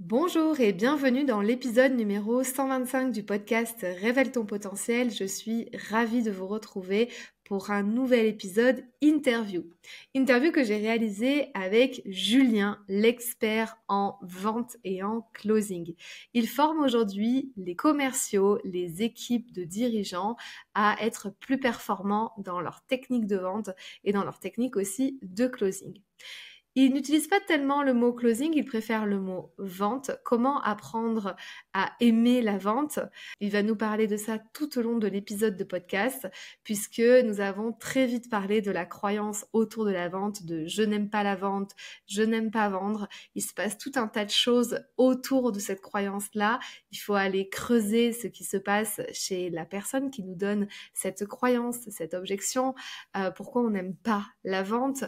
Bonjour et bienvenue dans l'épisode numéro 125 du podcast Révèle ton potentiel. Je suis ravie de vous retrouver pour un nouvel épisode interview. Interview que j'ai réalisé avec Julien, l'expert en vente et en closing. Il forme aujourd'hui les commerciaux, les équipes de dirigeants à être plus performants dans leur technique de vente et dans leur technique aussi de closing. Il n'utilise pas tellement le mot closing, il préfère le mot vente. Comment apprendre à aimer la vente? Il va nous parler de ça tout au long de l'épisode de podcast, puisque nous avons très vite parlé de la croyance autour de la vente, de je n'aime pas la vente, je n'aime pas vendre. Il se passe tout un tas de choses autour de cette croyance-là. Il faut aller creuser ce qui se passe chez la personne qui nous donne cette croyance, cette objection, pourquoi on n'aime pas la vente,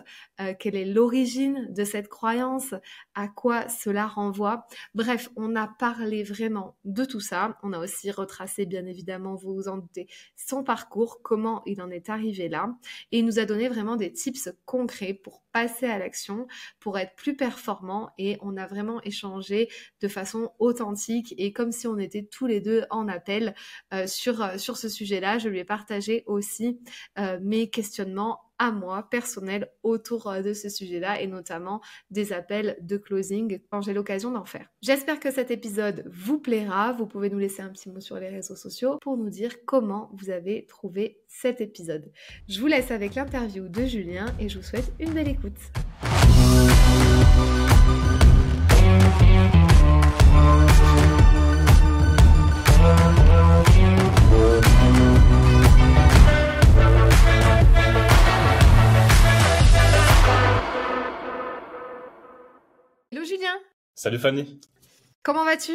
quelle est l'origine de cette croyance, à quoi cela renvoie. Bref, on a parlé vraiment de tout ça. On a aussi retracé, bien évidemment, vous vous en doutez, son parcours, comment il en est arrivé là. Et il nous a donné vraiment des tips concrets pour passer à l'action, pour être plus performant. Et on a vraiment échangé de façon authentique et comme si on était tous les deux en appel sur ce sujet-là. Je lui ai partagé aussi mes questionnements à moi, personnel, autour de ce sujet-là et notamment des appels de closing quand j'ai l'occasion d'en faire. J'espère que cet épisode vous plaira. Vous pouvez nous laisser un petit mot sur les réseaux sociaux pour nous dire comment vous avez trouvé cet épisode. Je vous laisse avec l'interview de Julien et je vous souhaite une belle écoute. Hello Julien. Salut Fanny. Comment vas-tu?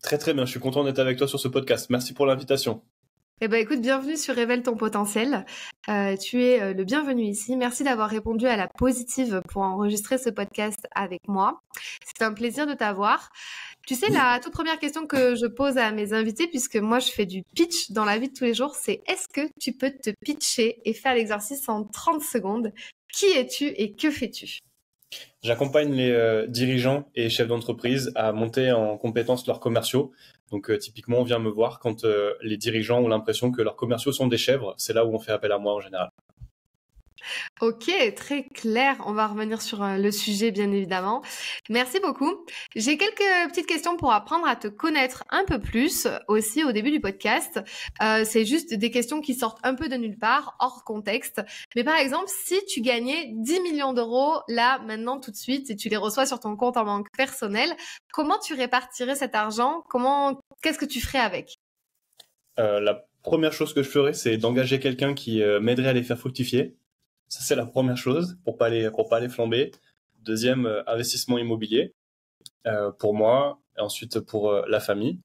Très très bien, je suis content d'être avec toi sur ce podcast. Merci pour l'invitation. Eh ben écoute, bienvenue sur Révèle ton potentiel. Tu es le bienvenu ici. Merci d'avoir répondu à la positive pour enregistrer ce podcast avec moi. C'est un plaisir de t'avoir. Tu sais, la toute première question que je pose à mes invités, puisque moi je fais du pitch dans la vie de tous les jours, c'est est-ce que tu peux te pitcher et faire l'exercice en 30 secondes? Qui es-tu et que fais-tu? J'accompagne les dirigeants et chefs d'entreprise à monter en compétences leurs commerciaux. Donc typiquement, on vient me voir quand les dirigeants ont l'impression que leurs commerciaux sont des chèvres. C'est là où on fait appel à moi en général. Ok, très clair. On va revenir sur le sujet, bien évidemment. Merci beaucoup. J'ai quelques petites questions pour apprendre à te connaître un peu plus aussi au début du podcast. C'est juste des questions qui sortent un peu de nulle part, hors contexte. Mais par exemple, si tu gagnais 10 millions d'euros là, maintenant, tout de suite, et tu les reçois sur ton compte en banque personnel, comment tu répartirais cet argent? Qu'est-ce que tu ferais avec? La première chose que je ferais, c'est d'engager quelqu'un qui m'aiderait à les faire fructifier. Ça, c'est la première chose pour pas les flamber. Deuxième, investissement immobilier pour moi, et ensuite pour la famille.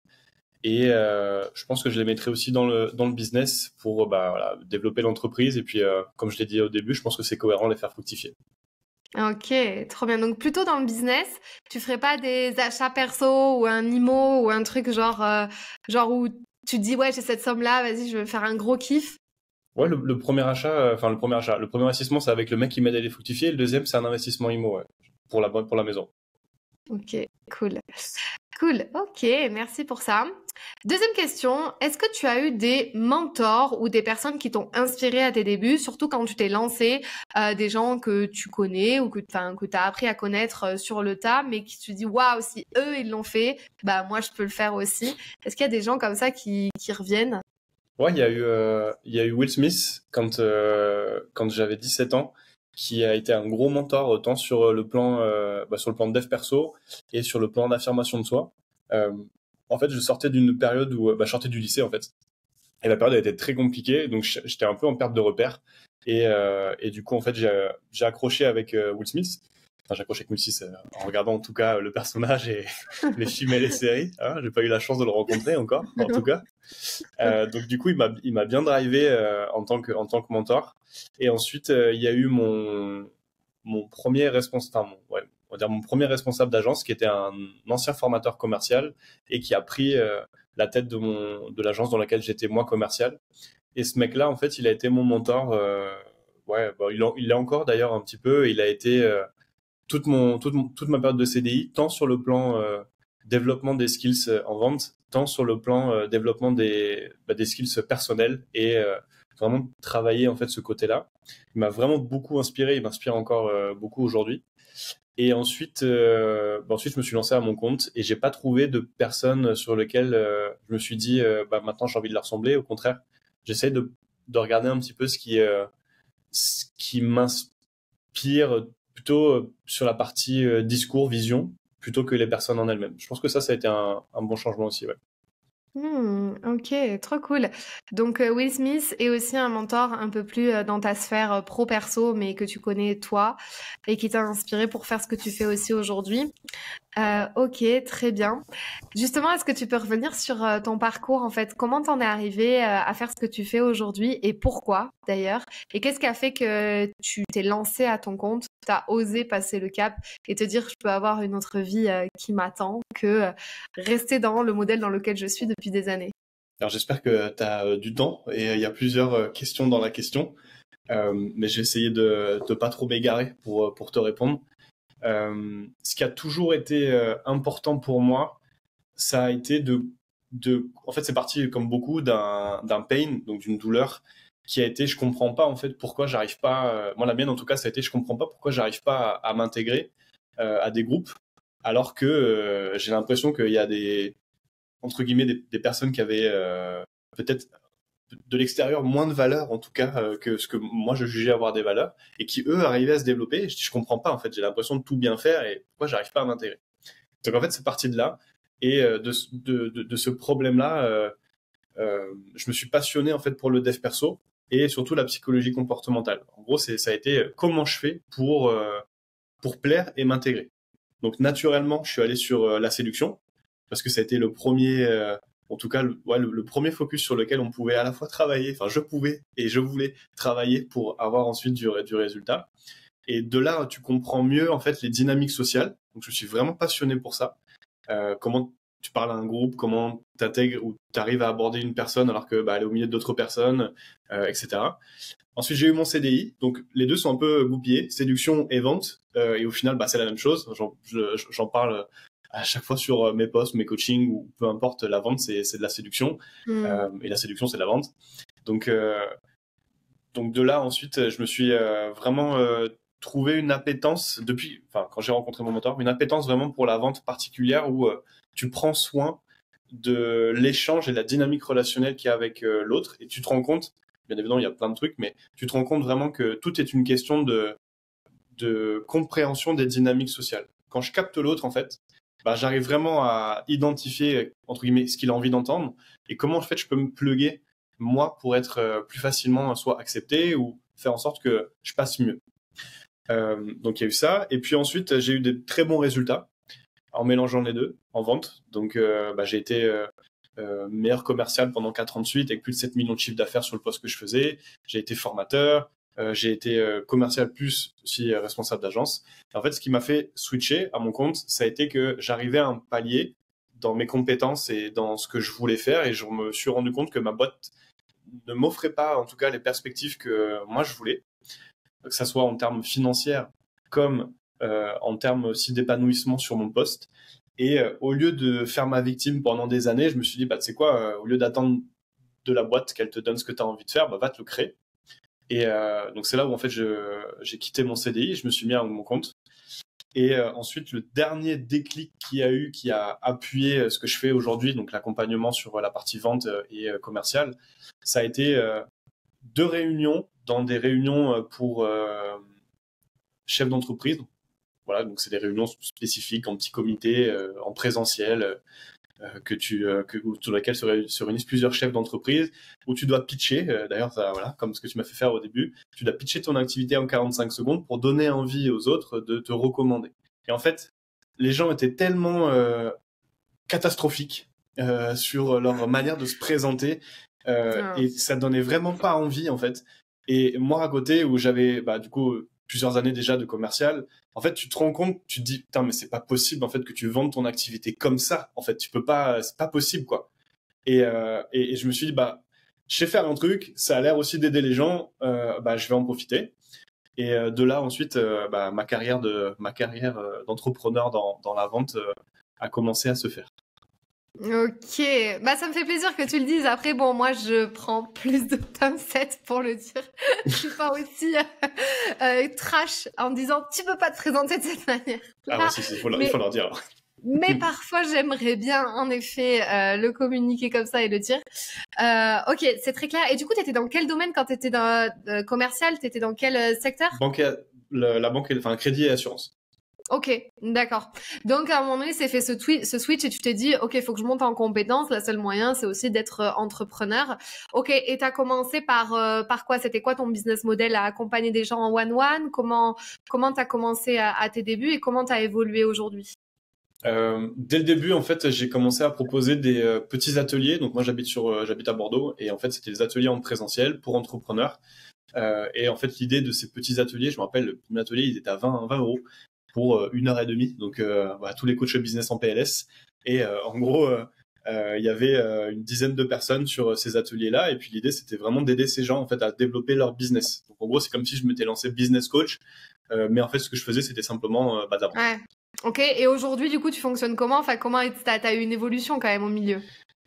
Et je pense que je les mettrai aussi dans le business pour voilà, développer l'entreprise. Et puis, comme je l'ai dit au début, je pense que c'est cohérent de les faire fructifier. Ok, trop bien. Donc plutôt dans le business, tu ferais pas des achats perso ou un IMO ou un truc genre où tu te dis ouais j'ai cette somme-là, vas-y je vais faire un gros kiff. Ouais, le premier achat, le premier investissement, c'est avec le mec qui m'aide à les fructifier. Le deuxième, c'est un investissement IMO, ouais, pour la maison. Ok, cool. Cool, ok, merci pour ça. Deuxième question, est-ce que tu as eu des mentors ou des personnes qui t'ont inspiré à tes débuts, surtout quand tu t'es lancé, des gens que tu connais ou que tu as appris à connaître sur le tas, mais qui te dis waouh, si eux ils l'ont fait, bah moi je peux le faire aussi. Est-ce qu'il y a des gens comme ça qui reviennent? Ouais, il y a eu Will Smith quand j'avais 17 ans, qui a été un gros mentor autant sur le plan de dev perso et sur le plan d'affirmation de soi. Euh, En fait, je sortais d'une période où je sortais du lycée en fait, et la période a été très compliquée, donc j'étais un peu en perte de repère. Et du coup, en fait, j'ai accroché avec Will Smith. Enfin, j'ai accroché avec Will Smith en regardant en tout cas le personnage et les films et les séries. Hein, j'ai pas eu la chance de le rencontrer encore, en tout cas. Donc du coup, il m'a bien drivé en tant que mentor. Et ensuite, il y a eu mon premier responsable, ouais, on va dire mon premier responsable d'agence, qui était un ancien formateur commercial et qui a pris la tête de l'agence dans laquelle j'étais moi commercial. Et ce mec-là, en fait, il a été mon mentor. Ouais, il l'est encore d'ailleurs un petit peu. Il a été toute ma période de CDI, tant sur le plan développement des skills en vente, tant sur le plan développement des skills personnels et vraiment travailler en fait ce côté-là. Il m'a vraiment beaucoup inspiré, il m'inspire encore beaucoup aujourd'hui. Et ensuite, ensuite, je me suis lancé à mon compte et j'ai pas trouvé de personnes sur lesquelles je me suis dit maintenant j'ai envie de leur ressembler. Au contraire, j'essaie de regarder un petit peu ce qui m'inspire plutôt sur la partie discours, vision, plutôt que les personnes en elles-mêmes. Je pense que ça a été un bon changement aussi, ouais. Ok, trop cool. Donc Will Smith est aussi un mentor un peu plus dans ta sphère pro-perso, mais que tu connais toi et qui t'a inspiré pour faire ce que tu fais aussi aujourd'hui. Ok, très bien. Justement, est-ce que tu peux revenir sur ton parcours en fait? Comment t'en es arrivé à faire ce que tu fais aujourd'hui et pourquoi d'ailleurs? Et qu'est-ce qui a fait que tu t'es lancé à ton compte, t'as osé passer le cap et te dire je peux avoir une autre vie qui m'attend que rester dans le modèle dans lequel je suis depuis des années? Alors j'espère que tu as du temps et il y a plusieurs questions dans la question, mais j'ai essayé de pas trop m'égarer pour te répondre. Ce qui a toujours été important pour moi, ça a été en fait, c'est parti comme beaucoup d'un pain, donc d'une douleur qui a été, je comprends pas en fait pourquoi j'arrive pas, moi la mienne en tout cas, ça a été, je comprends pas pourquoi j'arrive pas à m'intégrer à des groupes, alors que j'ai l'impression qu'il y a entre guillemets, des personnes qui avaient peut-être de l'extérieur moins de valeur en tout cas que ce que moi je jugeais avoir des valeurs et qui eux arrivaient à se développer. Et je comprends pas en fait, j'ai l'impression de tout bien faire et pourquoi j'arrive pas à m'intégrer. Donc en fait c'est parti de là et de ce problème-là, je me suis passionné en fait pour le dev perso et surtout la psychologie comportementale. En gros ça a été comment je fais pour plaire et m'intégrer. Donc naturellement je suis allé sur la séduction parce que ça a été le premier, en tout cas, le premier focus sur lequel on pouvait à la fois travailler, enfin, je pouvais et je voulais travailler pour avoir ensuite du résultat. Et de là, tu comprends mieux, en fait, les dynamiques sociales. Donc, je suis vraiment passionné pour ça. Comment tu parles à un groupe, comment tu intègres ou tu arrives à aborder une personne alors que, elle est au milieu d'autres personnes, etc. Ensuite, j'ai eu mon CDI. Donc, les deux sont un peu goupillés, séduction et vente. Et au final, c'est la même chose. J'en parle à chaque fois sur mes posts, mes coachings, ou peu importe, la vente, c'est de la séduction. Et la séduction, c'est de la vente. Donc, donc de là, ensuite, je me suis vraiment trouvé une appétence, quand j'ai rencontré mon mentor, une appétence vraiment pour la vente particulière où tu prends soin de l'échange et de la dynamique relationnelle qu'il y a avec l'autre. Et tu te rends compte, bien évidemment, il y a plein de trucs, mais tu te rends compte vraiment que tout est une question de compréhension des dynamiques sociales. Quand je capte l'autre, en fait, j'arrive vraiment à identifier, entre guillemets, ce qu'il a envie d'entendre et comment, en fait, je peux me plugger, moi, pour être plus facilement soit accepté ou faire en sorte que je passe mieux. Donc, il y a eu ça. Et puis ensuite, j'ai eu des très bons résultats en mélangeant les deux, en vente. Donc, j'ai été meilleur commercial pendant 4 ans de suite avec plus de 7 millions de chiffres d'affaires sur le poste que je faisais. J'ai été formateur. J'ai été commercial plus aussi responsable d'agence. Et en fait, ce qui m'a fait switcher à mon compte, ça a été que j'arrivais à un palier dans mes compétences et dans ce que je voulais faire et je me suis rendu compte que ma boîte ne m'offrait pas, en tout cas, les perspectives que moi je voulais, que ça soit en termes financiers comme en termes aussi d'épanouissement sur mon poste. Et au lieu de faire ma victime pendant des années, je me suis dit, tu sais quoi, au lieu d'attendre de la boîte qu'elle te donne ce que tu as envie de faire, va te le créer. Et donc c'est là où en fait j'ai quitté mon CDI, je me suis mis à mon compte. Et ensuite le dernier déclic qui a appuyé ce que je fais aujourd'hui, donc l'accompagnement sur la partie vente et commerciale, ça a été 2 réunions dans des réunions pour chefs d'entreprise. Voilà, donc c'est des réunions spécifiques en petit comité, en présentiel. Sur laquelle se réunissent plusieurs chefs d'entreprise, où tu dois pitcher, d'ailleurs, voilà, comme ce que tu m'as fait faire au début, tu dois pitcher ton activité en 45 secondes pour donner envie aux autres de te recommander. Et en fait, les gens étaient tellement catastrophiques sur leur manière de se présenter, et ça donnait vraiment pas envie, en fait. Et moi, à côté, où j'avais, du coup, plusieurs années déjà de commercial, en fait, tu te rends compte, tu te dis, putain, mais c'est pas possible, en fait, que tu vendes ton activité comme ça. En fait, tu peux pas, c'est pas possible, quoi. Et je me suis dit, je sais faire un truc, ça a l'air aussi d'aider les gens, je vais en profiter. Et de là, ensuite, ma carrière d'entrepreneur dans la vente à commencer à se faire. Ok, bah ça me fait plaisir que tu le dises. Après, bon, moi, je prends plus de pincettes pour le dire. Je suis pas aussi trash en disant tu peux pas te présenter de cette manière. Ah ouais, si, il faut leur dire. Mais parfois, j'aimerais bien, en effet, le communiquer comme ça et le dire. Ok, c'est très clair. Et du coup, t'étais dans quel domaine quand t'étais dans commercial? T'étais dans quel secteur? La banque, enfin, crédit et assurance. Ok, d'accord. Donc à un moment donné, c'est fait ce switch et tu t'es dit, ok, il faut que je monte en compétence. Le seul moyen, c'est aussi d'être entrepreneur. Ok, et t'as commencé par quoi? C'était quoi ton business model à accompagner des gens en one-one? Comment t'as commencé à tes débuts et comment t'as évolué aujourd'hui? Dès le début, en fait, j'ai commencé à proposer des petits ateliers. Donc moi, j'habite à Bordeaux et en fait, c'était des ateliers en présentiel pour entrepreneurs. Et en fait, l'idée de ces petits ateliers, je me rappelle, le premier atelier, il était à 20 euros pour 1 heure et demie. Donc voilà, tous les coachs business en PLS. Et en gros, il y avait une dizaine de personnes sur ces ateliers-là. Et puis l'idée, c'était vraiment d'aider ces gens en fait à développer leur business. Donc en gros, c'est comme si je m'étais lancé business coach. Mais en fait, ce que je faisais, c'était simplement d'apprendre. Ouais. Ok, et aujourd'hui, du coup, tu fonctionnes comment? Enfin, comment t'as eu une évolution quand même au milieu?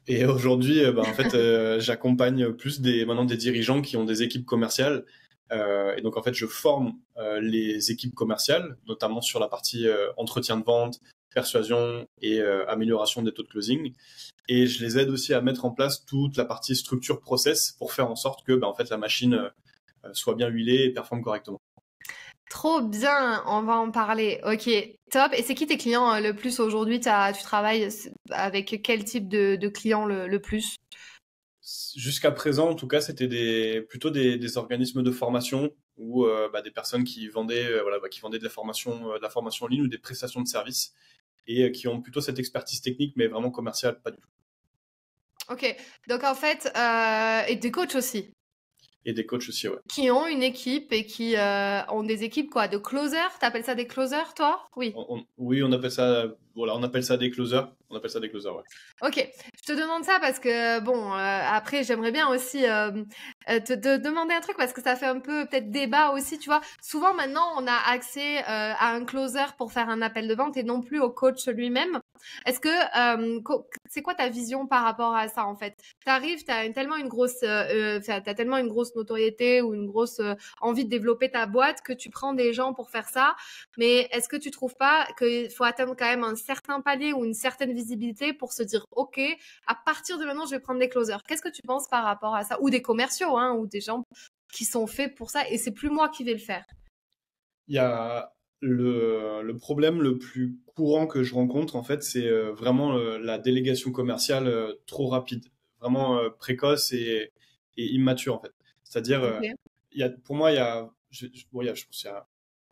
Et aujourd'hui, en fait, j'accompagne plus maintenant des dirigeants qui ont des équipes commerciales. Et donc, en fait, je forme les équipes commerciales, notamment sur la partie entretien de vente, persuasion et amélioration des taux de closing. Et je les aide aussi à mettre en place toute la partie structure process pour faire en sorte que, en fait, la machine soit bien huilée et performe correctement. Trop bien, on va en parler. Ok, top. Et c'est qui tes clients le plus aujourd'hui? Tu travailles avec quel type de clients le plus? Jusqu'à présent, en tout cas, c'était plutôt des organismes de formation ou des personnes qui vendaient, qui vendaient de la formation en ligne ou des prestations de services et qui ont plutôt cette expertise technique, mais vraiment commerciale, pas du tout. Ok, donc en fait, et des coachs aussi, Et des coachs aussi, ouais. qui ont une équipe et qui ont des équipes quoi, de closers? T'appelles ça des closers, toi? Oui. Oui, on appelle ça, voilà, on appelle ça des closers. On appelle ça des closers, ouais. Ok, je te demande ça parce que bon, après j'aimerais bien aussi te demander un truc parce que ça fait un peu peut-être débat aussi, tu vois. Souvent maintenant on a accès à un closer pour faire un appel de vente et non plus au coach lui-même. Est-ce que c'est quoi ta vision par rapport à ça en fait? T'arrives, tellement une grosse, t'as tellement une grosse notoriété ou une grosse envie de développer ta boîte que tu prends des gens pour faire ça. Mais est-ce que tu trouves pas qu'il faut atteindre quand même un certain palier ou une certaine visibilité pour se dire, OK, à partir de maintenant, je vais prendre des closers. Qu'est-ce que tu penses par rapport à ça? Ou des commerciaux, hein, ou des gens qui sont faits pour ça et c'est plus moi qui vais le faire. Il y a le problème le plus courant que je rencontre, en fait, c'est vraiment la délégation commerciale trop rapide, vraiment précoce et immature, en fait. C'est-à-dire, Ok. pour moi, je pense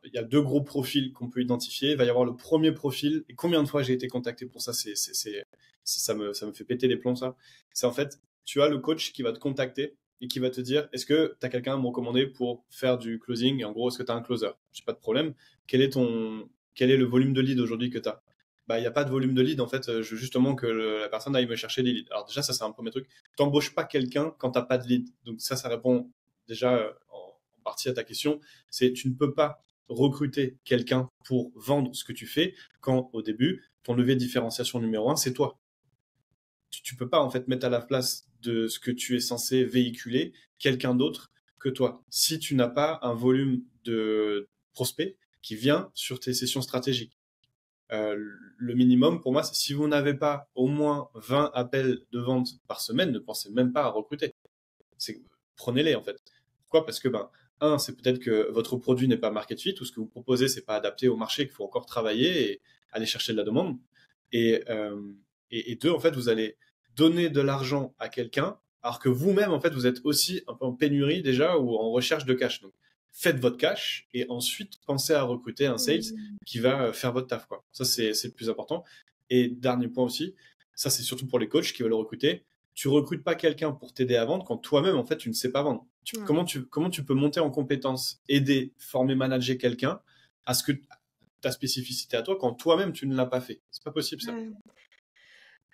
il y a deux gros profils qu'on peut identifier. Il va y avoir le premier profil, et combien de fois j'ai été contacté pour ça, ça me fait péter les plombs, ça. C'est en fait, tu as le coach qui va te contacter et qui va te dire, est-ce que tu as quelqu'un à me recommander pour faire du closing? Et en gros, est-ce que tu as un closer? J'ai pas de problème. Quel est le volume de lead aujourd'hui que tu as? Bah, il n'y a pas de volume de lead, en fait, je veux justement que la personne aille me chercher des leads. Alors déjà, ça c'est un premier truc. T'embauches pas quelqu'un quand t'as pas de lead. Donc ça répond déjà en partie à ta question. C'est tu ne peux pas recruter quelqu'un pour vendre ce que tu fais quand au début, ton levier de différenciation numéro un, c'est toi. Tu peux pas en fait mettre à la place de ce que tu es censé véhiculer quelqu'un d'autre que toi. Si tu n'as pas un volume de prospects qui vient sur tes sessions stratégiques. Le minimum pour moi, c'est si vous n'avez pas au moins 20 appels de vente par semaine, ne pensez même pas à recruter. Prenez-les en fait. Pourquoi? Parce que c'est peut-être que votre produit n'est pas market fit ou ce que vous proposez c'est pas adapté au marché, qu'il faut encore travailler et aller chercher de la demande. Et deux, en fait, vous allez donner de l'argent à quelqu'un alors que vous-même en fait vous êtes aussi un peu en pénurie déjà ou en recherche de cash. Donc faites votre cash et ensuite pensez à recruter un sales qui va faire votre taf, quoi. Ça c'est le plus important. Et dernier point aussi, ça c'est surtout pour les coachs qui veulent recruter. Tu recrutes pas quelqu'un pour t'aider à vendre quand toi-même en fait tu ne sais pas vendre. Comment tu peux monter en compétence, aider, former, manager quelqu'un à ce que ta spécificité à toi quand toi-même tu ne l'as pas fait? C'est pas possible ça.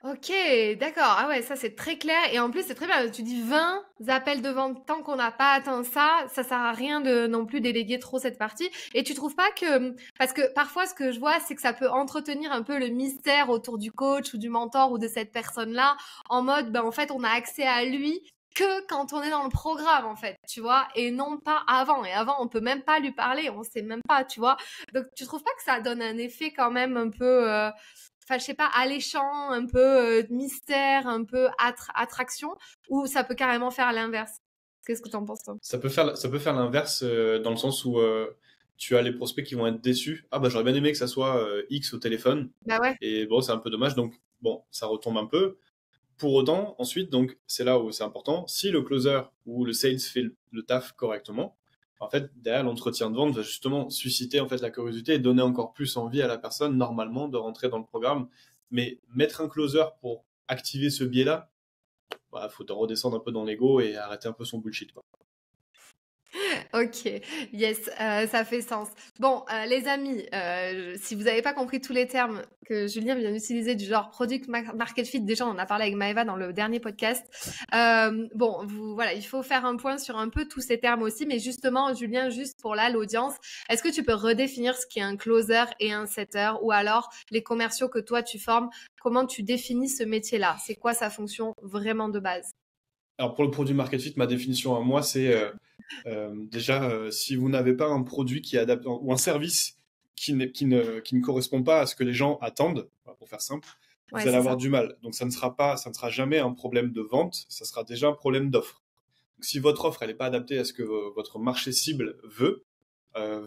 Ok, d'accord. Ah ouais, ça c'est très clair. Et en plus, c'est très bien. Tu dis 20 appels de vente. Tant qu'on n'a pas atteint ça sert à rien de non plus déléguer trop cette partie. Et tu trouves pas que, parce que parfois ce que je vois, c'est que ça peut entretenir un peu le mystère autour du coach ou du mentor ou de cette personne-là, en mode, ben en fait, on a accès à lui que quand on est dans le programme, en fait, tu vois, et non pas avant. Et avant, on peut même pas lui parler, on sait même pas, tu vois. Donc, tu trouves pas que ça donne un effet quand même un peu, enfin, je sais pas, alléchant, un peu mystère, un peu attraction, ou ça peut carrément faire l'inverse? Qu'est-ce que t'en penses, toi? Ça peut faire l'inverse dans le sens où tu as les prospects qui vont être déçus. Ah bah j'aurais bien aimé que ça soit X au téléphone. Bah ouais, Et bon, c'est un peu dommage. Donc bon, ça retombe un peu. Pour autant, ensuite, donc c'est là où c'est important. Si le closer ou le sales fait le taf correctement, en fait, derrière l'entretien de vente va justement susciter en fait la curiosité et donner encore plus envie à la personne normalement de rentrer dans le programme. Mais mettre un closer pour activer ce biais-là, bah, faut redescendre un peu dans l'ego et arrêter un peu son bullshit, quoi. ok, yes, ça fait sens. Bon, les amis, si vous n'avez pas compris tous les termes que Julien vient d'utiliser du genre product market fit, déjà on en a parlé avec Maëva dans le dernier podcast. Bon, voilà, il faut faire un point sur un peu tous ces termes aussi, mais justement, Julien, juste pour là, l'audience, est-ce que tu peux redéfinir ce qu'est un closer et un setter, ou alors les commerciaux que toi tu formes, comment tu définis ce métier-là? C'est quoi sa fonction vraiment de base? Alors pour le produit market fit, ma définition à moi, c'est déjà si vous n'avez pas un produit qui est adapté ou un service qui ne correspond pas à ce que les gens attendent, pour faire simple, Ouais, vous allez c'est avoir ça. du mal. Donc ça ne sera jamais un problème de vente, ça sera déjà un problème d'offre. Donc, si votre offre elle n'est pas adaptée à ce que votre marché cible veut,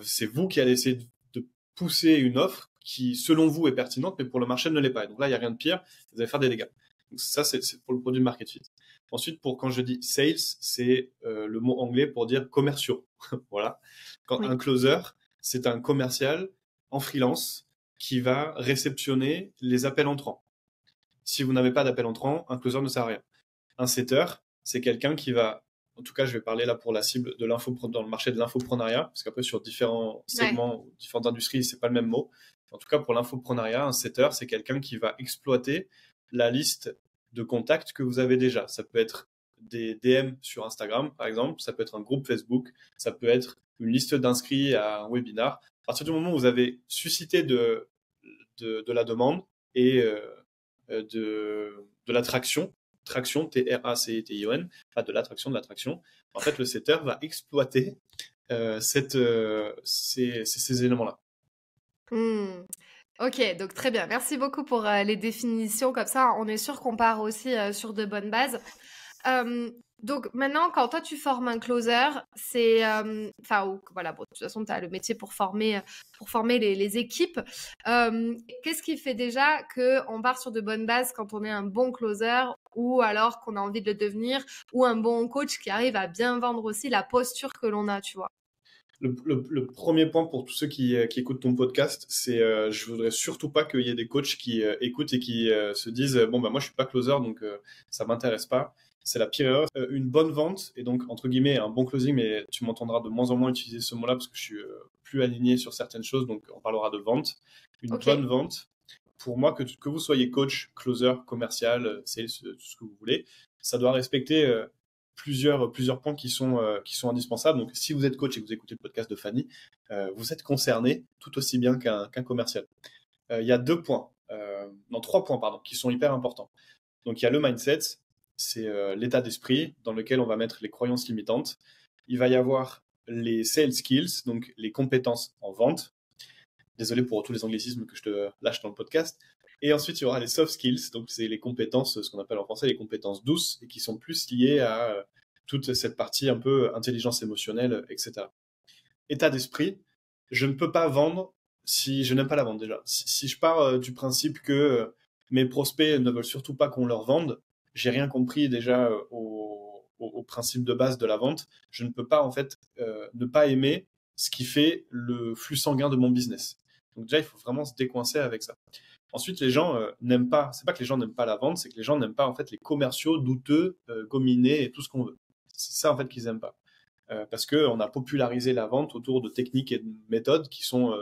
c'est vous qui allez essayer de pousser une offre qui, selon vous, est pertinente, mais pour le marché ne l'est pas. Et donc là, il n'y a rien de pire, vous allez faire des dégâts. Donc ça, c'est pour le produit market fit. Ensuite, pour quand je dis sales, c'est le mot anglais pour dire commerciaux. Voilà. Quand un Oui. closer, c'est un commercial en freelance qui va réceptionner les appels entrants. Si vous n'avez pas d'appel entrant, un closer ne sert à rien. Un setter, c'est quelqu'un qui va, en tout cas, je vais parler là pour la cible de l'info dans le marché de l'infoprenariat, parce qu'après sur différents Ouais. segments, ou différentes industries, c'est pas le même mot. En tout cas, pour l'infoprenariat, un setter, c'est quelqu'un qui va exploiter la liste de contacts que vous avez déjà. Ça peut être des DM sur Instagram, par exemple, ça peut être un groupe Facebook, ça peut être une liste d'inscrits à un webinar. À partir du moment où vous avez suscité de la demande et de l'attraction, traction, T-R-A-C-T-I-O-N, pas de l'attraction, de l'attraction. En fait, le setter va exploiter ces éléments-là. Hmm. Ok, donc très bien. Merci beaucoup pour les définitions. Comme ça, on est sûr qu'on part aussi sur de bonnes bases. Euh, donc maintenant, quand toi tu formes un closer, c'est, enfin, voilà, bon, de toute façon, tu as le métier pour former les équipes. Qu'est-ce qui fait déjà que on part sur de bonnes bases quand on est un bon closer, ou alors qu'on a envie de le devenir, ou un bon coach qui arrive à bien vendre aussi la posture que l'on a, tu vois? Le premier point pour tous ceux qui écoutent ton podcast, c'est je voudrais surtout pas qu'il y ait des coachs qui écoutent et qui se disent bon bah moi je suis pas closer donc ça m'intéresse pas. C'est la pire erreur. Une bonne vente et donc entre guillemets un bon closing, mais tu m'entendras de moins en moins utiliser ce mot-là parce que je suis plus aligné sur certaines choses, donc on parlera de vente. Une Ok, bonne vente, pour moi que vous soyez coach, closer, commercial, sales, tout ce que vous voulez, ça doit respecter plusieurs points qui sont indispensables. Donc, si vous êtes coach et que vous écoutez le podcast de Fanny, vous êtes concerné tout aussi bien qu'un commercial. Il y a non, 3 points, pardon, qui sont hyper importants. Donc, il y a le mindset, c'est l'état d'esprit dans lequel on va mettre les croyances limitantes. Il va y avoir les sales skills, donc les compétences en vente. Désolé pour tous les anglicismes que je te lâche dans le podcast. Et ensuite, il y aura les soft skills, donc c'est les compétences, ce qu'on appelle en français les compétences douces, et qui sont plus liées à toute cette partie un peu intelligence émotionnelle, etc. État d'esprit, je ne peux pas vendre si je n'aime pas la vente déjà. Si je pars du principe que mes prospects ne veulent surtout pas qu'on leur vende, j'ai rien compris déjà au principe de base de la vente. Je ne peux pas en fait ne pas aimer ce qui fait le flux sanguin de mon business. Donc déjà, il faut vraiment se décoincer avec ça. Ensuite, les gens n'aiment pas. C'est pas que les gens n'aiment pas la vente, c'est que les gens n'aiment pas en fait les commerciaux douteux, gominés et tout ce qu'on veut. C'est ça en fait qu'ils aiment pas, parce que on a popularisé la vente autour de techniques et de méthodes qui sont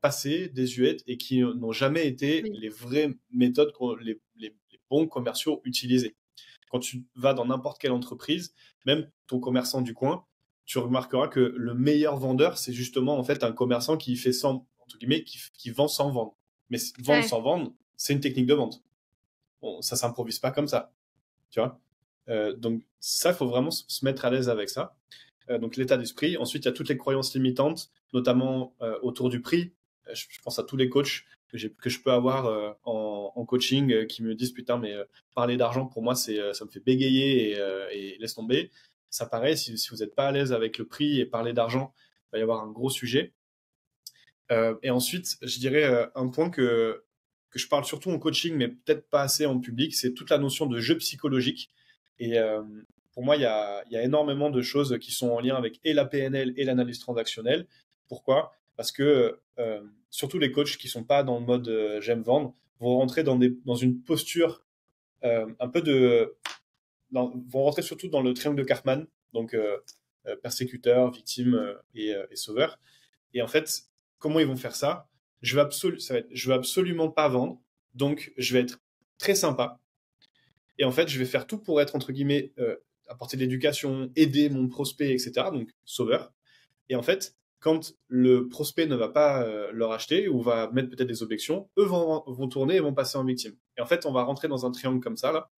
passées, désuètes et qui n'ont jamais été oui. les vraies méthodes, les bons commerciaux utilisés. Quand tu vas dans n'importe quelle entreprise, même ton commerçant du coin, tu remarqueras que le meilleur vendeur, c'est justement en fait un commerçant qui fait sans, entre guillemets, qui vend sans vendre. Mais vendre sans vendre, c'est une technique de vente. Bon, ça s'improvise pas comme ça, tu vois. Donc ça, il faut vraiment se mettre à l'aise avec ça. Donc l'état d'esprit. Ensuite, il y a toutes les croyances limitantes, notamment autour du prix. Je pense à tous les coachs que je peux avoir en coaching qui me disent putain, mais parler d'argent pour moi, ça me fait bégayer et laisse tomber. Ça pareil, si vous n'êtes pas à l'aise avec le prix et parler d'argent, il va y avoir un gros sujet. Et ensuite, je dirais un point que je parle surtout en coaching, mais peut-être pas assez en public, c'est toute la notion de jeu psychologique. Et pour moi, il y a énormément de choses qui sont en lien avec et la PNL et l'analyse transactionnelle. Pourquoi? Parce que surtout les coachs qui sont pas dans le mode j'aime vendre vont rentrer dans une posture un peu vont rentrer surtout dans le triangle de Karpman, donc persécuteur, victime et sauveur. Et en fait, comment ils vont faire ça? Je vais absolument pas vendre, donc je vais être très sympa. Et en fait, je vais faire tout pour être, entre guillemets, apporter de l'éducation, aider mon prospect, etc. Donc, sauveur. Et en fait, quand le prospect ne va pas leur acheter ou va mettre peut-être des objections, eux vont tourner et vont passer en victime. Et en fait, on va rentrer dans un triangle comme ça, là,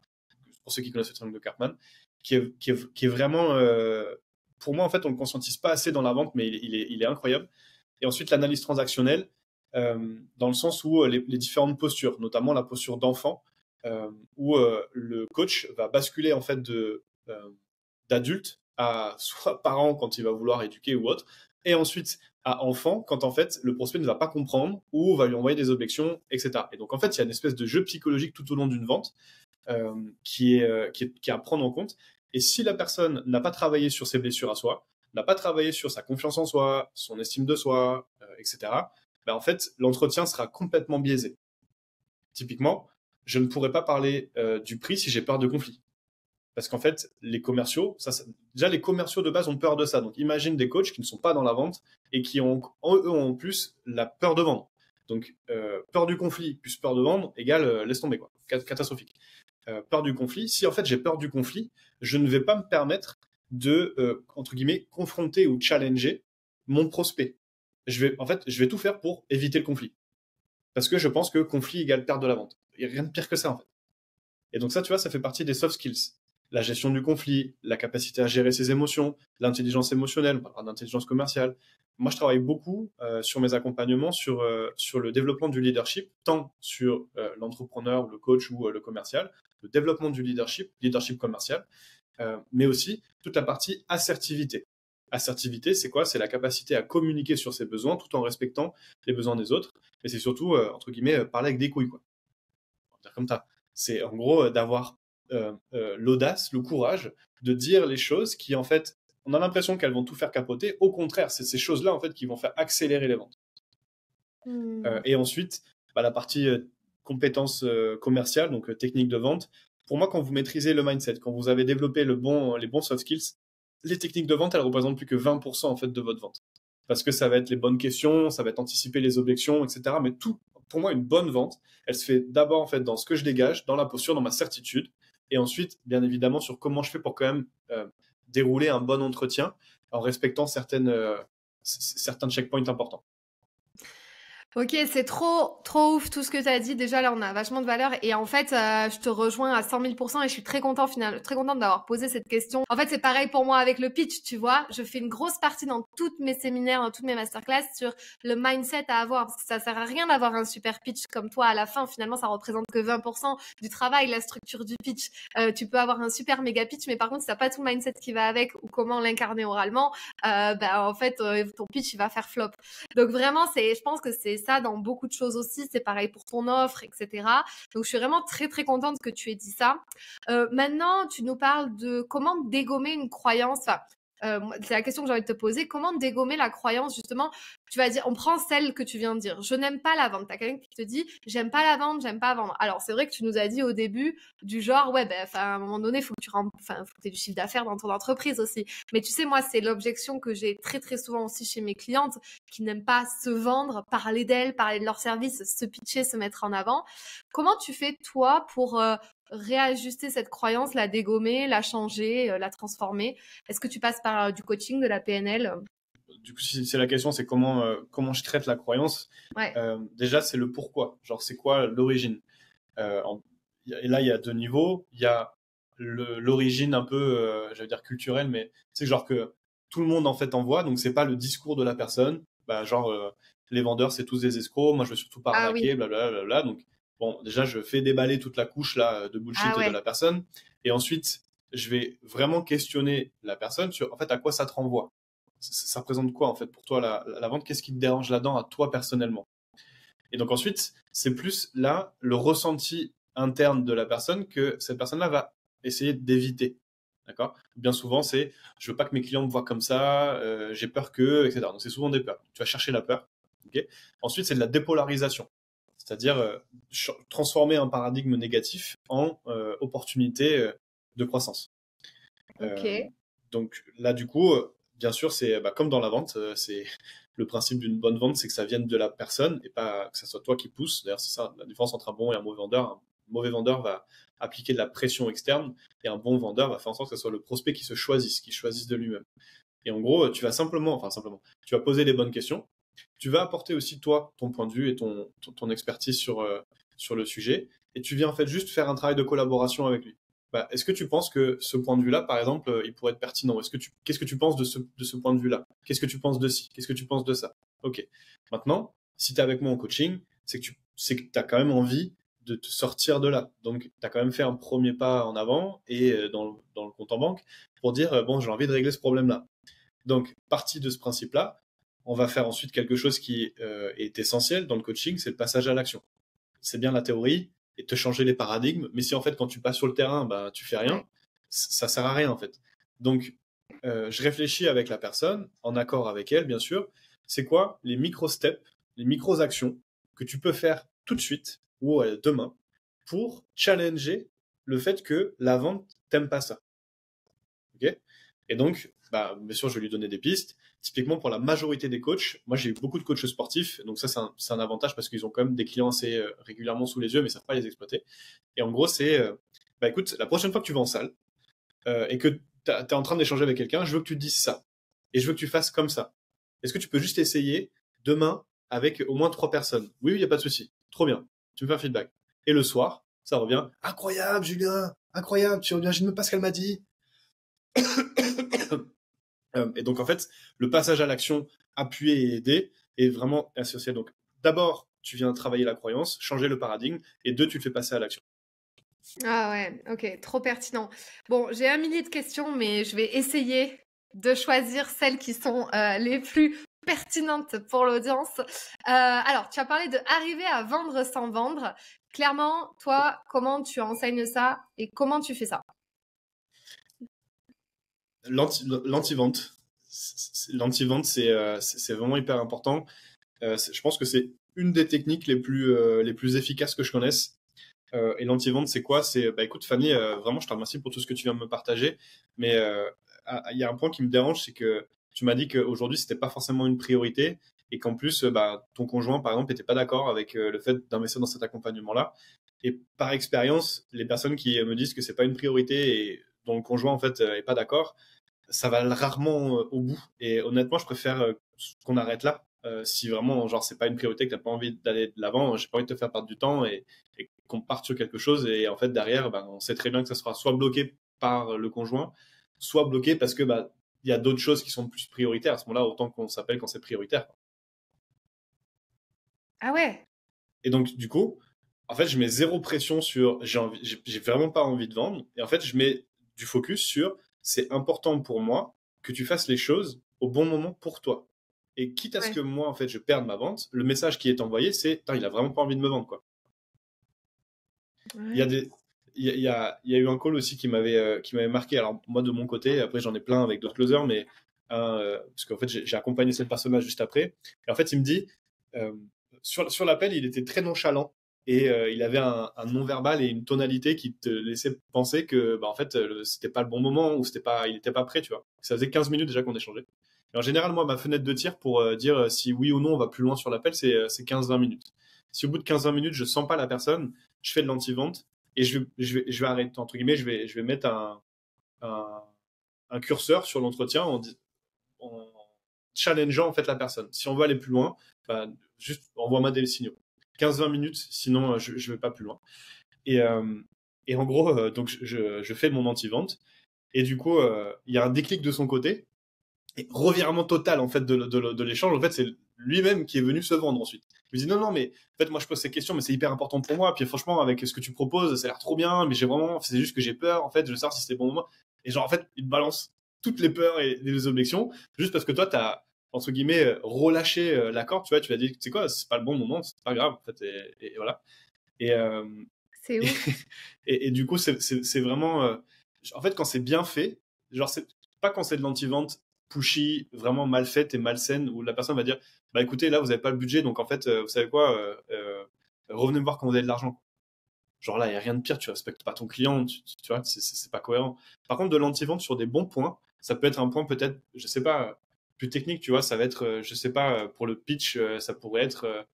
pour ceux qui connaissent le triangle de Karpman, qui est vraiment... pour moi, en fait, on ne le conscientise pas assez dans la vente, mais il est incroyable. Et ensuite, l'analyse transactionnelle, dans le sens où les différentes postures, notamment la posture d'enfant, où le coach va basculer en fait d'adulte à soit parent quand il va vouloir éduquer ou autre, et ensuite à enfant quand en fait le prospect ne va pas comprendre ou va lui envoyer des objections, etc. Et donc en fait il y a une espèce de jeu psychologique tout au long d'une vente qui est à prendre en compte. Et si la personne n'a pas travaillé sur ses blessures à soi, n'a pas travaillé sur sa confiance en soi, son estime de soi, etc., ben en fait l'entretien sera complètement biaisé. Typiquement, je ne pourrais pas parler du prix si j'ai peur de conflit. Parce qu'en fait, les commerciaux, déjà les commerciaux de base ont peur de ça. Donc imagine des coachs qui ne sont pas dans la vente et qui ont eux en plus la peur de vendre. Donc peur du conflit plus peur de vendre égale laisse tomber quoi, catastrophique. Peur du conflit. Si en fait j'ai peur du conflit, je ne vais pas me permettre de entre guillemets confronter ou challenger mon prospect. Je vais tout faire pour éviter le conflit. Parce que je pense que conflit égale perte de la vente. Il n'y a rien de pire que ça, en fait. Et donc ça, tu vois, ça fait partie des soft skills. La gestion du conflit, la capacité à gérer ses émotions, l'intelligence émotionnelle, on parlera d'intelligence commerciale. Moi, je travaille beaucoup sur mes accompagnements, sur le développement du leadership, tant sur l'entrepreneur, le coach ou le commercial, le développement du leadership commercial, mais aussi toute la partie assertivité. Assertivité, c'est quoi? C'est la capacité à communiquer sur ses besoins tout en respectant les besoins des autres. Et c'est surtout, entre guillemets, parler avec des couilles, quoi. On va dire comme ça. C'est en gros d'avoir l'audace, le courage de dire les choses qui, en fait, on a l'impression qu'elles vont tout faire capoter. Au contraire, c'est ces choses-là, en fait, qui vont faire accélérer les ventes. Et ensuite, la partie compétences commerciales, donc technique de vente. Pour moi, quand vous maîtrisez le mindset, quand vous avez développé les bons soft skills, les techniques de vente, elles représentent plus que 20% en fait de votre vente. Parce que ça va être les bonnes questions, ça va être anticiper les objections, etc. Mais tout, pour moi, une bonne vente, elle se fait d'abord en fait dans ce que je dégage, dans la posture, dans ma certitude, et ensuite, bien évidemment, sur comment je fais pour quand même dérouler un bon entretien en respectant certains checkpoints importants. Ok, c'est trop ouf tout ce que tu as dit. Déjà, là, on a vachement de valeur. Et en fait, je te rejoins à 100 000 % et je suis très contente d'avoir posé cette question. En fait, c'est pareil pour moi avec le pitch, tu vois. Je fais une grosse partie dans tous mes séminaires, dans toutes mes masterclass sur le mindset à avoir. Parce que ça sert à rien d'avoir un super pitch comme toi à la fin. Finalement, ça représente que 20% du travail, la structure du pitch. Tu peux avoir un super méga pitch, mais par contre, si t'as pas tout le mindset qui va avec ou comment l'incarner oralement, en fait, ton pitch, il va faire flop. Donc vraiment, je pense que c'est ça dans beaucoup de choses aussi, c'est pareil pour ton offre, etc. Donc je suis vraiment très très contente que tu aies dit ça. Maintenant, tu nous parles de comment dégommer une croyance. Enfin, c'est la question que j'ai envie de te poser. Comment dégommer la croyance, justement? Tu vas dire, on prend celle que tu viens de dire. Je n'aime pas la vente. T'as quelqu'un qui te dit, j'aime pas la vente, j'aime pas vendre. Alors, c'est vrai que tu nous as dit au début, du genre, ouais, à un moment donné, faut que tu aies du chiffre d'affaires dans ton entreprise aussi. Mais tu sais, moi, c'est l'objection que j'ai très, très souvent aussi chez mes clientes qui n'aiment pas se vendre, parler d'elles, parler de leurs services, se pitcher, se mettre en avant. Comment tu fais, toi, pour réajuster cette croyance, la dégommer, la changer, la transformer? Est-ce que tu passes par du coaching, de la PNL? Du coup, si c'est la question, c'est comment je traite la croyance. Ouais. Déjà, c'est le pourquoi. Genre, c'est quoi l'origine. Et là, il y a 2 niveaux. Il y a l'origine un peu, j'allais dire culturelle, mais c'est genre que tout le monde en fait en voit, donc c'est pas le discours de la personne. Bah, genre, les vendeurs, c'est tous des escrocs, moi je veux surtout pas Ah oui. arnaquer, blablabla. Donc, bon, déjà, je fais déballer toute la couche là de bullshit Ah de ouais. la personne. Et ensuite, je vais vraiment questionner la personne sur, en fait, à quoi ça te renvoie. Ça représente quoi, en fait, pour toi, la vente? Qu'est-ce qui te dérange là-dedans, à toi personnellement? Et donc ensuite, c'est plus là le ressenti interne de la personne que cette personne-là va essayer d'éviter. D'accord. Bien souvent, c'est je veux pas que mes clients me voient comme ça, j'ai peur que, etc. Donc c'est souvent des peurs. Tu vas chercher la peur. Ok. Ensuite, c'est de la dépolarisation, c'est-à-dire transformer un paradigme négatif en opportunité de croissance. Ok. Euh, donc là, du coup, bien sûr, c'est comme dans la vente, c'est le principe d'une bonne vente, c'est que ça vienne de la personne et pas que ça soit toi qui pousse. D'ailleurs, c'est ça la différence entre un bon et un mauvais vendeur. Un mauvais vendeur va appliquer de la pression externe et un bon vendeur va faire en sorte que ce soit le prospect qui se choisisse, qui choisisse de lui-même. Et en gros, tu vas simplement, tu vas poser les bonnes questions. Tu vas apporter aussi toi ton point de vue et ton expertise sur le sujet. Et tu viens en fait juste faire un travail de collaboration avec lui. Bah, est-ce que tu penses que ce point de vue-là, par exemple, il pourrait être pertinent? Qu'est-ce que tu penses de ce point de vue-là? Qu'est-ce que tu penses de ci? Qu'est-ce que tu penses de ça? Ok. Maintenant, si tu es avec moi en coaching, c'est que tu as quand même envie de te sortir de là. Donc, tu as quand même fait un premier pas en avant et dans le compte en banque pour dire, bon, j'ai envie de régler ce problème-là. Donc, partie de ce principe-là, on va faire ensuite quelque chose qui est essentiel dans le coaching, c'est le passage à l'action. C'est bien la théorie et te changer les paradigmes, mais si en fait quand tu passes sur le terrain, bah tu fais rien, Ouais. ça sert à rien en fait. Donc, je réfléchis avec la personne, en accord avec elle bien sûr. C'est quoi les micro-steps, les micro-actions que tu peux faire tout de suite ou demain pour challenger le fait que la vente t'aime pas ça. Ok. Et donc, bah, bien sûr, je vais lui donner des pistes. Typiquement, pour la majorité des coachs, moi j'ai eu beaucoup de coachs sportifs, donc ça c'est un avantage parce qu'ils ont quand même des clients assez régulièrement sous les yeux, mais ils savent pas les exploiter. Et en gros, c'est, bah écoute, la prochaine fois que tu vas en salle et que tu es en train d'échanger avec quelqu'un, je veux que tu te dises ça. Et je veux que tu fasses comme ça. Est-ce que tu peux juste essayer demain avec au moins 3 personnes? Oui, il n'y a pas de souci. Trop bien. Tu me fais un feedback. Et le soir, ça revient. Incroyable, Julien. Incroyable. Tu imagines même pas ce qu'elle m'a dit. Et donc, en fait, le passage à l'action, appuyer et aider, est vraiment associé. Donc, d'abord, tu viens travailler la croyance, changer le paradigme, et deux, tu le fais passer à l'action. Ah ouais, ok, trop pertinent. Bon, j'ai un millier de questions, mais je vais essayer de choisir celles qui sont les plus pertinentes pour l'audience. Alors, tu as parlé de arriver à vendre sans vendre. Clairement, toi, comment tu enseignes ça et comment tu fais ça? L'anti-vente. L'anti-vente, c'est vraiment hyper important. Je pense que c'est une des techniques les plus efficaces que je connaisse. Et l'anti-vente, c'est quoi? C'est, bah écoute, Fanny, vraiment, je te remercie pour tout ce que tu viens de me partager. Mais il y a un point qui me dérange, c'est que tu m'as dit qu'aujourd'hui, c'était pas forcément une priorité et qu'en plus, bah, ton conjoint, par exemple, n'était pas d'accord avec le fait d'investir dans cet accompagnement-là. Et par expérience, les personnes qui me disent que c'est pas une priorité et dont le conjoint, en fait, est pas d'accord, ça va rarement au bout. Et honnêtement, je préfère qu'on arrête là. Si vraiment, genre, c'est pas une priorité, que t'as pas envie d'aller de l'avant, j'ai pas envie de te faire perdre du temps et qu'on parte sur quelque chose. Et en fait, derrière, ben, on sait très bien que ça sera soit bloqué par le conjoint, soit bloqué parce que bah, il y a d'autres choses qui sont plus prioritaires. À ce moment-là, autant qu'on s'appelle quand c'est prioritaire. Ah ouais, Et donc, du coup, en fait, je mets zéro pression sur j'ai vraiment pas envie de vendre. Et en fait, je mets du focus sur c'est important pour moi que tu fasses les choses au bon moment pour toi. Et quitte à ce ouais, que moi, en fait, je perde ma vente, le message qui est envoyé, c'est, putain, il a vraiment pas envie de me vendre, quoi. Il y a ouais. des, il y a eu un call aussi qui m'avait marqué. Alors, moi, de mon côté, après, j'en ai plein avec d'autres closers, mais, parce qu'en fait, j'ai accompagné cette personne-là juste après. Et en fait, il me dit, euh, sur l'appel, il était très nonchalant et il avait un non-verbal et une tonalité qui te laissait penser que, bah, en fait, c'était pas le bon moment ou il était pas prêt, tu vois. Ça faisait 15 minutes déjà qu'on échangeait. Et en général, moi, ma fenêtre de tir pour dire si oui ou non on va plus loin sur l'appel, c'est 15-20 minutes. Si au bout de 15-20 minutes, je sens pas la personne, je fais de l'anti-vente et je vais arrêter, entre guillemets, je vais mettre un, un curseur sur l'entretien en challengeant en fait la personne. Si on veut aller plus loin, bah, juste envoie-moi des signaux. 15-20 minutes, sinon je vais pas plus loin. Et, euh, et en gros, donc je fais mon anti-vente. Et du coup, il y a un déclic de son côté. Et revirement total en fait de l'échange. En fait, c'est lui-même qui est venu se vendre ensuite. Je lui dis non, mais en fait, moi je pose ces questions, mais c'est hyper important pour moi. Puis franchement, avec ce que tu proposes, ça a l'air trop bien, mais c'est juste que j'ai peur. En fait, je veux savoir si c'est bon moment. Et genre, en fait, il te balance toutes les peurs et les objections, juste parce que toi, t'as entre guillemets relâché la corde. Tu vois, tu as dit, tu sais quoi, c'est pas le bon moment, c'est pas grave. En fait, et voilà. Et, C'est et, ouf. et du coup, c'est vraiment, en fait, quand c'est bien fait, genre c'est pas quand c'est de l'anti-vente pushy, vraiment mal faite et malsaine, où la personne va dire, bah écoutez, là vous avez pas le budget, donc en fait, vous savez quoi, revenez me voir quand vous avez de l'argent. Genre là, il y a rien de pire, tu respectes pas ton client, tu vois, c'est pas cohérent. Par contre, de l'anti-vente sur des bons points, ça peut être un point peut-être, je sais pas, plus technique, tu vois, ça va être, je sais pas, pour le pitch, ça pourrait être,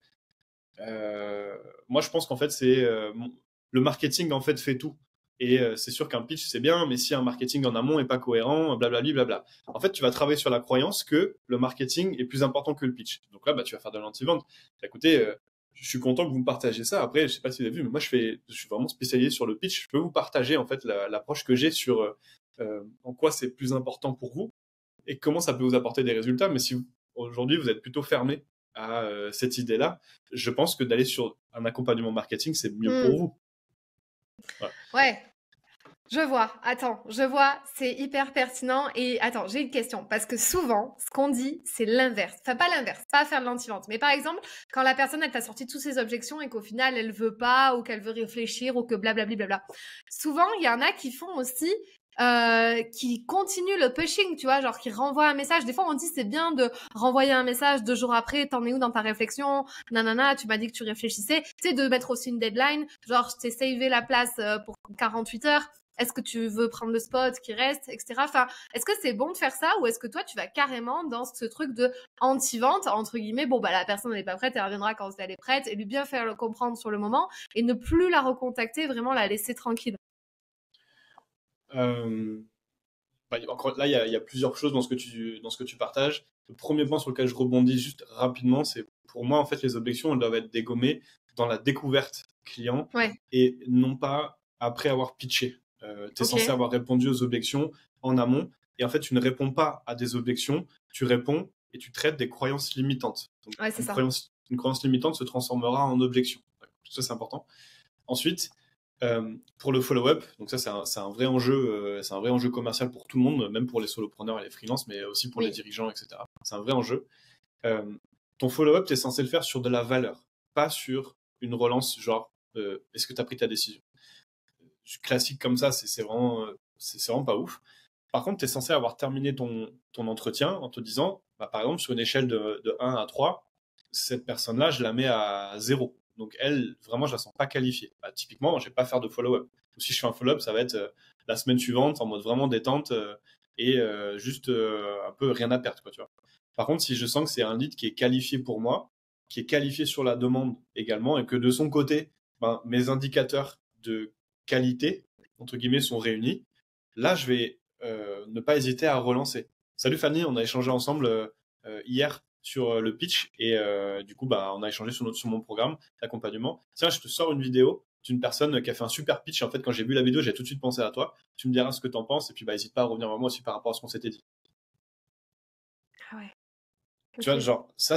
moi je pense qu'en fait le marketing en fait fait tout. Et c'est sûr qu'un pitch c'est bien, mais si un marketing en amont est pas cohérent, blablabla, blabla. En fait, tu vas travailler sur la croyance que le marketing est plus important que le pitch. Donc là, bah, tu vas faire de l'anti-vente. Écoutez, je suis content que vous me partagez ça. Après, je sais pas si vous avez vu, mais moi je suis vraiment spécialisé sur le pitch. Je peux vous partager en fait l'approche que j'ai sur en quoi c'est plus important pour vous et comment ça peut vous apporter des résultats. Mais si aujourd'hui vous êtes plutôt fermé à cette idée-là, je pense que d'aller sur un accompagnement marketing, c'est mieux pour vous. Voilà. Ouais, je vois. Attends, je vois. C'est hyper pertinent. Et attends, j'ai une question. Parce que souvent, ce qu'on dit, c'est l'inverse. Enfin, pas l'inverse, pas faire de l'anti-vente. Mais par exemple, quand la personne, elle t'a sorti toutes ses objections et qu'au final, elle veut pas ou qu'elle veut réfléchir ou que blablabla. Blabla. Souvent, il y en a qui font aussi qui continuent le pushing, tu vois, genre qui renvoient un message. Des fois, on dit c'est bien de renvoyer un message 2 jours après, t'en es où dans ta réflexion, nanana, tu m'as dit que tu réfléchissais. Tu sais, de mettre aussi une deadline, genre je t'ai savé la place pour 48 heures. Est-ce que tu veux prendre le spot qui reste, etc. Enfin, est-ce que c'est bon de faire ça ou est-ce que toi, tu vas carrément dans ce truc de anti-vente, entre guillemets, bon, bah, la personne n'est pas prête, elle reviendra quand elle est prête et lui bien faire le comprendre sur le moment et ne plus la recontacter, vraiment la laisser tranquille. Euh, Bah, encore, là, il y a plusieurs choses dans ce que tu partages. Le premier point sur lequel je rebondis juste rapidement, c'est pour moi, en fait, les objections, elles doivent être dégommées dans la découverte client Ouais, et non pas après avoir pitché. Tu es ok. censé avoir répondu aux objections en amont et en fait, tu ne réponds pas à des objections, tu réponds et tu traites des croyances limitantes. Donc, Ouais, c'est ça. une croyance limitante se transformera en objection. Ça, c'est important. Ensuite, pour le follow-up, donc ça c'est un vrai enjeu, c'est un vrai enjeu commercial pour tout le monde, même pour les solopreneurs et les freelances, mais aussi pour les Oui. dirigeants, etc. C'est un vrai enjeu. Euh, Ton follow-up, tu es censé le faire sur de la valeur, pas sur une relance genre est-ce que tu as pris ta décision. Classique comme ça, c'est vraiment pas ouf. Par contre, tu es censé avoir terminé ton entretien en te disant, bah, par exemple, sur une échelle de 1 à 3, cette personne-là, je la mets à 0. Donc, elle, vraiment, je la sens pas qualifiée. Bah, typiquement, je vais pas faire de follow-up. Ou si je fais un follow-up, ça va être la semaine suivante, en mode vraiment détente et juste un peu rien à perdre, quoi, tu vois. Par contre, si je sens que c'est un lead qui est qualifié pour moi, qui est qualifié sur la demande également, et que de son côté, ben, mes indicateurs de qualité, entre guillemets, sont réunis, là, je vais ne pas hésiter à relancer. Salut Fanny, on a échangé ensemble hier sur le pitch et du coup, bah, on a échangé sur mon programme d'accompagnement. Tiens, je te sors une vidéo d'une personne qui a fait un super pitch. En fait, quand j'ai vu la vidéo, j'ai tout de suite pensé à toi. Tu me diras ce que tu en penses et puis bah, n'hésite pas à revenir vers moi aussi par rapport à ce qu'on s'était dit. Ah ouais, Tu vois, ok. genre, ça,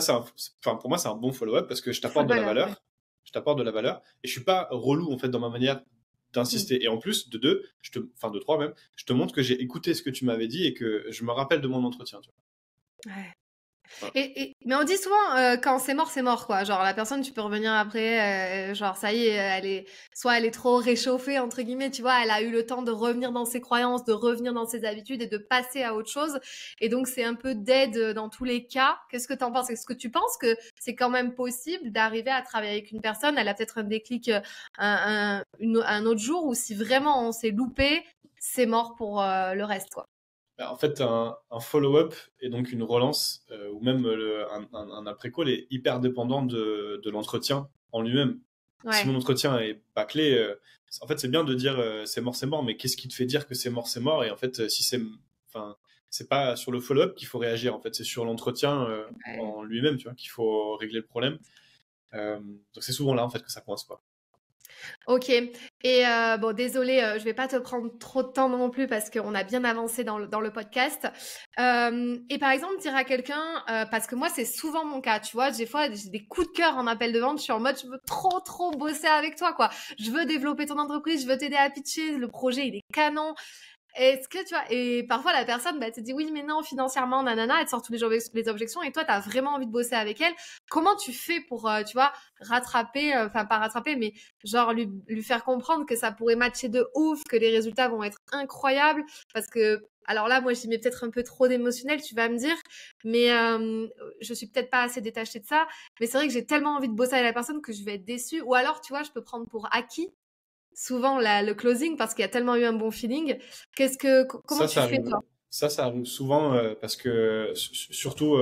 enfin, pour moi, c'est un bon follow-up parce que je Full t'apporte de la valeur, ouais. valeur. Je t'apporte de la valeur et je suis pas relou, en fait, dans ma manière Mm. d'insister. Et en plus, de deux, enfin, de trois même, je te montre que j'ai écouté ce que tu m'avais dit et que je me rappelle de mon entretien, tu Ouais. vois. Voilà. Mais on dit souvent quand c'est mort quoi. Genre la personne tu peux revenir après, genre ça y est, soit elle est trop réchauffée entre guillemets, tu vois, elle a eu le temps de revenir dans ses croyances, de revenir dans ses habitudes et de passer à autre chose. Et donc c'est un peu dead dans tous les cas. Qu'est-ce que t'en penses? Est-ce que tu penses que c'est quand même possible d'arriver à travailler avec une personne? Elle a peut-être un déclic un autre jour ou si vraiment on s'est loupé, c'est mort pour le reste quoi. Bah, en fait, un follow-up et donc une relance ou même un après-call est hyper dépendant de l'entretien en lui-même. Si mon Ouais. entretien est bâclé, en fait, c'est bien de dire c'est mort, mais qu'est-ce qui te fait dire que c'est mort? Et en fait, si enfin, c'est pas sur le follow-up qu'il faut réagir. En fait, c'est sur l'entretien Ouais. en lui-même, tu vois, qu'il faut régler le problème. Donc c'est souvent là en fait que ça coince pas. Ok. Et bon, désolée, je vais pas te prendre trop de temps non plus parce qu'on a bien avancé dans le podcast. Et par exemple, dire à quelqu'un, parce que moi, c'est souvent mon cas, tu vois, des fois, j'ai des coups de cœur en appel de vente, je suis en mode, je veux trop, trop bosser avec toi, quoi. Je veux développer ton entreprise, je veux t'aider à pitcher, le projet, il est canon. Est-ce que tu vois, et parfois la personne te dit oui, mais non, financièrement, nanana, elle te sort tous les objections et toi, tu as vraiment envie de bosser avec elle. Comment tu fais pour, tu vois, rattraper, enfin, pas rattraper, mais genre lui faire comprendre que ça pourrait matcher de ouf, que les résultats vont être incroyables? Parce que, alors là, moi, j'y mets peut-être un peu trop d'émotionnel, tu vas me dire, mais je suis peut-être pas assez détachée de ça. Mais c'est vrai que j'ai tellement envie de bosser avec la personne que je vais être déçue. Ou alors, tu vois, je peux prendre pour acquis souvent le closing parce qu'il y a tellement eu un bon feeling. Comment Ça, tu ça fais arrive. toi? Ça arrive souvent parce que surtout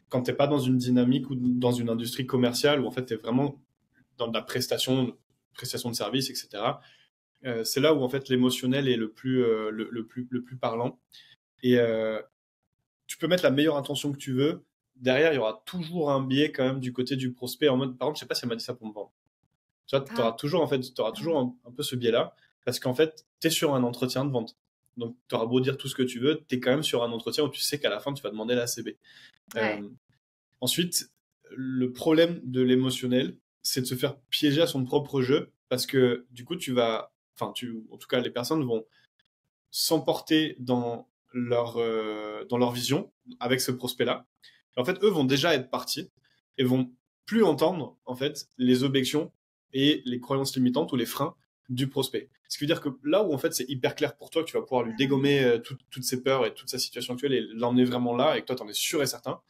quand t'es pas dans une dynamique ou dans une industrie commerciale où en fait t'es vraiment dans de la prestation de service, etc. C'est là où en fait l'émotionnel est le plus parlant. Et tu peux mettre la meilleure intention que tu veux. Derrière, il y aura toujours un biais quand même du côté du prospect en mode, par exemple, je sais pas si elle m'a dit ça pour me vendre. Tu vois, Ah, t'auras toujours un peu ce biais-là parce qu'en fait, t'es sur un entretien de vente. Donc, t'auras beau dire tout ce que tu veux, t'es quand même sur un entretien où tu sais qu'à la fin, tu vas demander la CB. ouais. Euh, Ensuite, le problème de l'émotionnel, c'est de se faire piéger à son propre jeu parce que du coup, en tout cas, les personnes vont s'emporter dans leur vision avec ce prospect-là. En fait, eux vont déjà être partis et vont plus entendre en fait les objections et les croyances limitantes ou les freins du prospect. Ce qui veut dire que là où en fait c'est hyper clair pour toi, que tu vas pouvoir lui dégommer toutes ses peurs et toute sa situation actuelle et l'emmener vraiment là et que toi t'en es sûr et certain,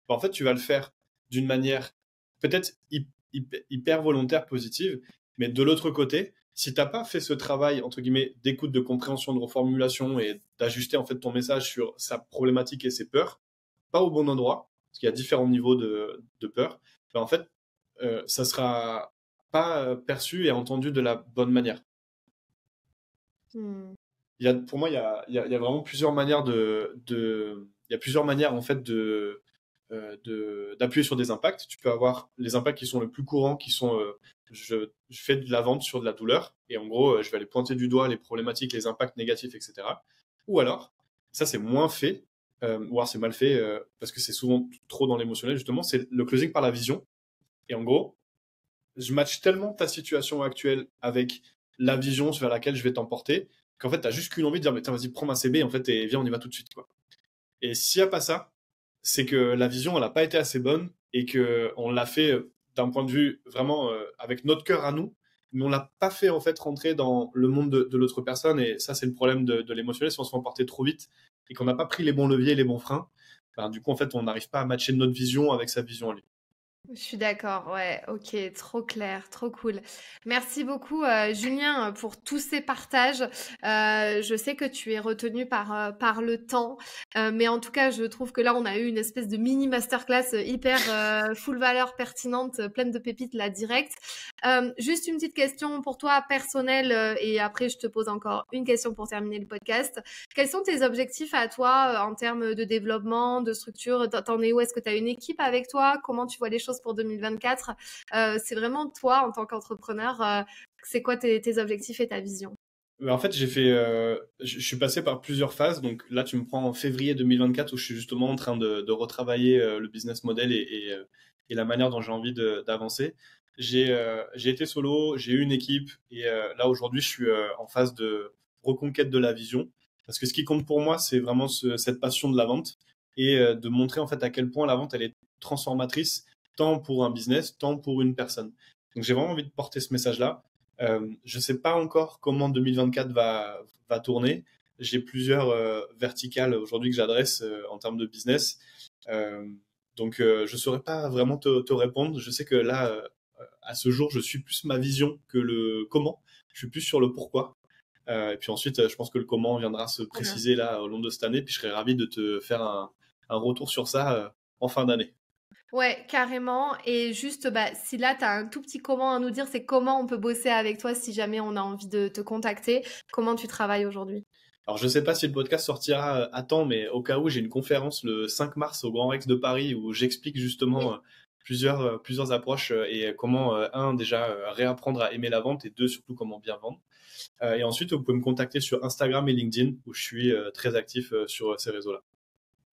bah, en fait tu vas le faire d'une manière peut-être hyper volontaire, positive, mais de l'autre côté, si t'as pas fait ce travail entre guillemets d'écoute, de compréhension, de reformulation et d'ajuster en fait ton message sur sa problématique et ses peurs, pas au bon endroit, parce qu'il y a différents niveaux de peur, ben en fait, ça sera pas perçu et entendu de la bonne manière. Hmm. Pour moi, il y a vraiment plusieurs manières il y a plusieurs manières en fait d'appuyer sur des impacts. Tu peux avoir les impacts qui sont les plus courants, qui sont je fais de la vente sur de la douleur et en gros, je vais aller pointer du doigt les problématiques, les impacts négatifs, etc. Ou alors, ça c'est moins fait, ou alors c'est mal fait parce que c'est souvent trop dans l'émotionnel justement. C'est le closing par la vision. Et en gros, je match tellement ta situation actuelle avec la vision vers laquelle je vais t'emporter qu'en fait, t'as juste qu'une envie de dire, mais vas-y, prends ma CB, en fait, et viens, on y va tout de suite, quoi. Et s'il n'y a pas ça, c'est que la vision, elle n'a pas été assez bonne et que on l'a fait d'un point de vue vraiment avec notre cœur à nous, mais on l'a pas fait, en fait, rentrer dans le monde de l'autre personne. Et ça, c'est le problème de l'émotionnel. Si on se fait emporter trop vite et qu'on n'a pas pris les bons leviers, les bons freins, ben, du coup, en fait, on n'arrive pas à matcher notre vision avec sa vision à lui. Je suis d'accord, ouais, ok, trop clair, trop cool. Merci beaucoup, Julien, pour tous ces partages. Je sais que tu es retenu par le temps, mais en tout cas, je trouve que là, on a eu une espèce de mini masterclass hyper full valeur, pertinente, pleine de pépites là, direct. Juste une petite question pour toi, personnelle, et après, je te pose encore une question pour terminer le podcast. Quels sont tes objectifs à toi en termes de développement, de structure? T'en es où? Est-ce que tu as une équipe avec toi? Comment tu vois les choses pour 2024? C'est vraiment toi en tant qu'entrepreneur. C'est quoi tes objectifs et ta vision? En fait, je suis passé par plusieurs phases. Donc là, tu me prends en février 2024 où je suis justement en train de retravailler le business model et la manière dont j'ai envie d'avancer. J'ai été solo, j'ai eu une équipe et là aujourd'hui, je suis en phase de reconquête de la vision. Parce que ce qui compte pour moi, c'est vraiment cette passion de la vente et de montrer en fait à quel point la vente elle est transformatrice tant pour un business, tant pour une personne. Donc j'ai vraiment envie de porter ce message-là. Je ne sais pas encore comment 2024 va tourner. J'ai plusieurs verticales aujourd'hui que j'adresse en termes de business. Euh, donc, je ne saurais pas vraiment te répondre. Je sais que là, à ce jour, je suis plus ma vision que le comment. Je suis plus sur le pourquoi. Et puis ensuite, je pense que le comment viendra se Trop bien. préciser là au long de cette année. Puis je serais ravi de te faire un retour sur ça en fin d'année. Ouais, carrément. Et juste, si là, tu as un tout petit comment à nous dire, c'est comment on peut bosser avec toi si jamais on a envie de te contacter. Comment tu travailles aujourd'hui? Alors, je sais pas si le podcast sortira à temps, mais au cas où, j'ai une conférence le 5 mars au Grand Rex de Paris où j'explique justement Oui. plusieurs approches et comment, un, déjà réapprendre à aimer la vente et deux, surtout comment bien vendre. Et ensuite, vous pouvez me contacter sur Instagram et LinkedIn où je suis très actif sur ces réseaux-là.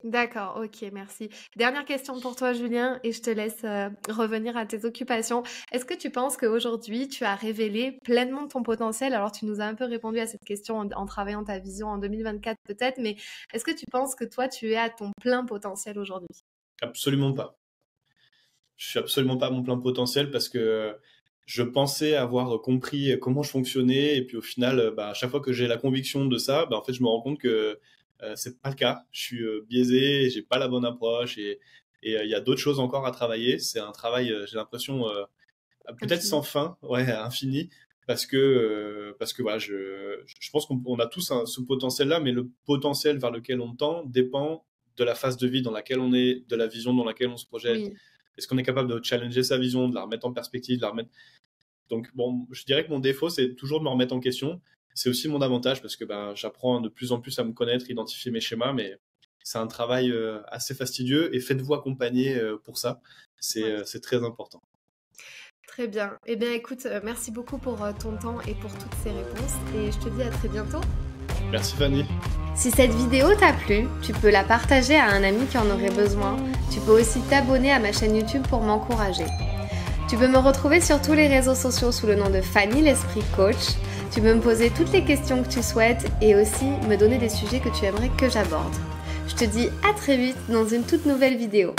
D'accord, ok, merci. Dernière question pour toi, Julien, et je te laisse revenir à tes occupations. Est-ce que tu penses qu'aujourd'hui, tu as révélé pleinement ton potentiel? Alors, tu nous as un peu répondu à cette question en travaillant ta vision en 2024 peut-être, mais est-ce que tu penses que toi, tu es à ton plein potentiel aujourd'hui? Absolument pas. Je suis absolument pas à mon plein potentiel parce que je pensais avoir compris comment je fonctionnais et puis au final, à chaque fois que j'ai la conviction de ça, en fait, je me rends compte que c'est pas le cas. Je suis biaisé, j'ai pas la bonne approche et il y a d'autres choses encore à travailler. C'est un travail, j'ai l'impression peut-être sans Infini. fin, ouais, infini, parce que voilà, je pense qu'on a tous ce potentiel-là, mais le potentiel vers lequel on tend dépend de la phase de vie dans laquelle on est, de la vision dans laquelle on se projette. Oui. Est-ce qu'on est capable de challenger sa vision, de la remettre en perspective, de la remettre. Donc bon, je dirais que mon défaut, c'est toujours de me remettre en question. C'est aussi mon avantage parce que j'apprends de plus en plus à me connaître, identifier mes schémas, mais c'est un travail assez fastidieux et faites-vous accompagner pour ça. Ouais. C'est très important. Très bien. Eh bien, écoute, merci beaucoup pour ton temps et pour toutes ces réponses, et je te dis à très bientôt. Merci Fanny. Si cette vidéo t'a plu, tu peux la partager à un ami qui en aurait besoin. Tu peux aussi t'abonner à ma chaîne YouTube pour m'encourager. Tu peux me retrouver sur tous les réseaux sociaux sous le nom de Fanny l'Esprit Coach. Tu peux me poser toutes les questions que tu souhaites et aussi me donner des sujets que tu aimerais que j'aborde. Je te dis à très vite dans une toute nouvelle vidéo.